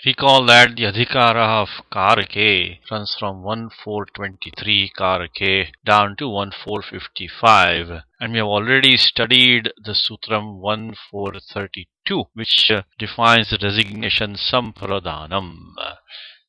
Recall that the adhikara of karake runs from 1423 karake down to 1455, and we have already studied the sutram 1432, which defines the designation sampradhanam.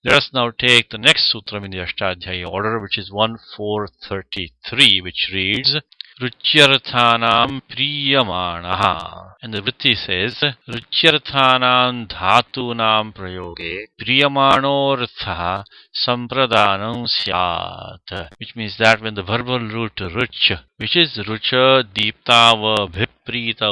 Let us now take the next sutram in the Ashtadhyayi order, which is 1433, which reads Rucyarthanam priyamanaha. And the vritti says Rucyarthanam dhatunam prayoge priyamanortha sampradhanam syat, which means that when the verbal root ruch, which is rucha deeptava bhiprita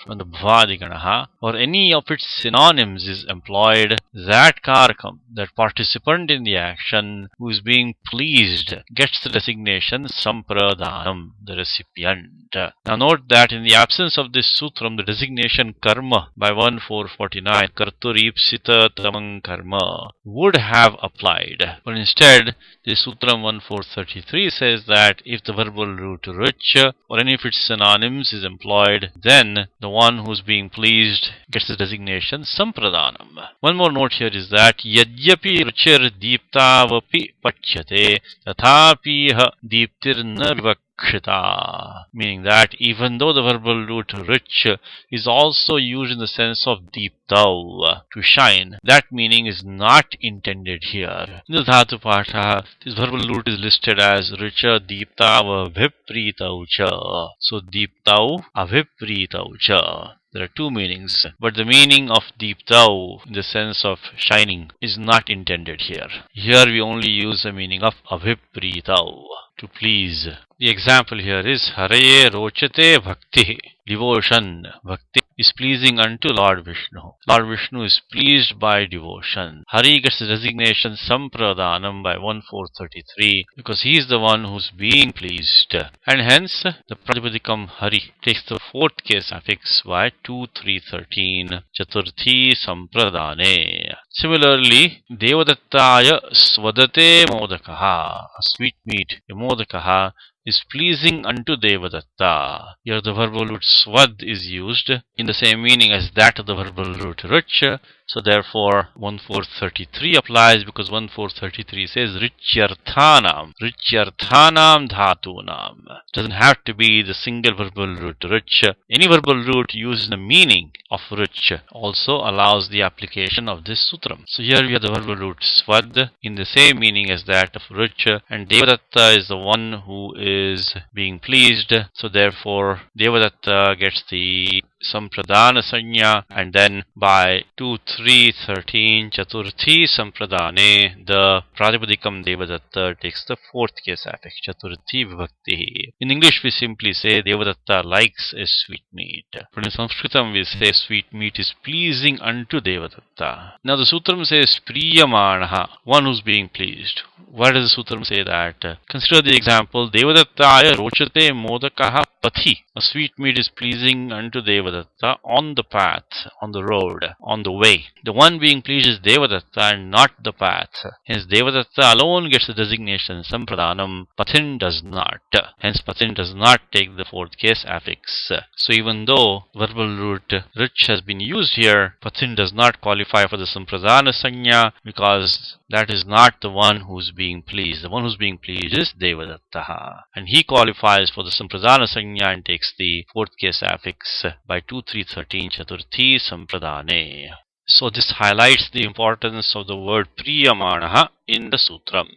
from the bhavadiganaha, or any of its synonyms is employed, that karakam, that participant in the action who is being pleased, gets the designation sampradhanam, the recipient. Now note that in the absence of this sutram, the designation karma by 1449, karturipsita tamang karma, would have applied. But instead, the sutram 1433 says that if the verbal root ruch or any of its synonyms is employed, then the one who is being pleased gets the designation sampradhanam. One more note here is that yadyapi ruchir deeptavapi pachyate tathapiha deeptirna vivakshita, meaning that even though the verbal root rich is also used in the sense of deeptav, to shine, that meaning is not intended here. In the dhatu patha, this verbal root is listed as richa deeptav avipritaucha. So deeptav avipritaucha. There are two meanings, but the meaning of deeptav in the sense of shining is not intended here. Here we only use the meaning of avipritau, to please. The example here is Haraye rochate bhakti. Devotion, bhakti, is pleasing unto Lord Viṣṇu. Lord Viṣṇu is pleased by devotion. Hari gets the designation sampradhanam by 1433 because he is the one who is being pleased. And hence the Pratipadikam Hari takes the fourth case affix by 2313 chaturthi sampradhane. Similarly, Devadattaya swadate modakaha, a sweetmeat, a modakaha, is pleasing unto Devadatta. Here the verbal root swad is used in the same meaning as that of the verbal root ruch. So therefore 1433 applies because 1433 says Rucyarthanam dhatunam. Doesn't have to be the single verbal root ruch. Any verbal root used in the meaning of ruch also allows the application of this sutram. So here we have the verbal root swad in the same meaning as that of ruch, and Devadatta is the one who is being pleased. So therefore Devadatta gets the sampradhana sanya, and then by 2313 chaturthi sampradhane, the Pratipadikam Devadatta takes the fourth case affix, chaturthi vibhakti. In English we simply say Devadatta likes a sweetmeat, but in Sanskritam we say sweetmeat is pleasing unto Devadatta. Now the sutram says priyamanaha, one who's being pleased. Why does the sutram say that? Consider the example, Devadattaya rochate modakaha pathi. A sweetmeat is pleasing unto Devadatta on the path, on the road, on the way. The one being pleased is Devadatta and not the path. Hence Devadatta alone gets the designation sampradhanam, pathin does not. Hence pathin does not take the fourth case affix. So even though verbal root rich has been used here, pathin does not qualify for the sampradhana sanya because that is not the one who is being pleased. The one who is being pleased is Devadatta, and he qualifies for the sampradhana sanya and takes the fourth case affix by 2313 chaturthi sampradhane. So this highlights the importance of the word priyamanaha in the sutram.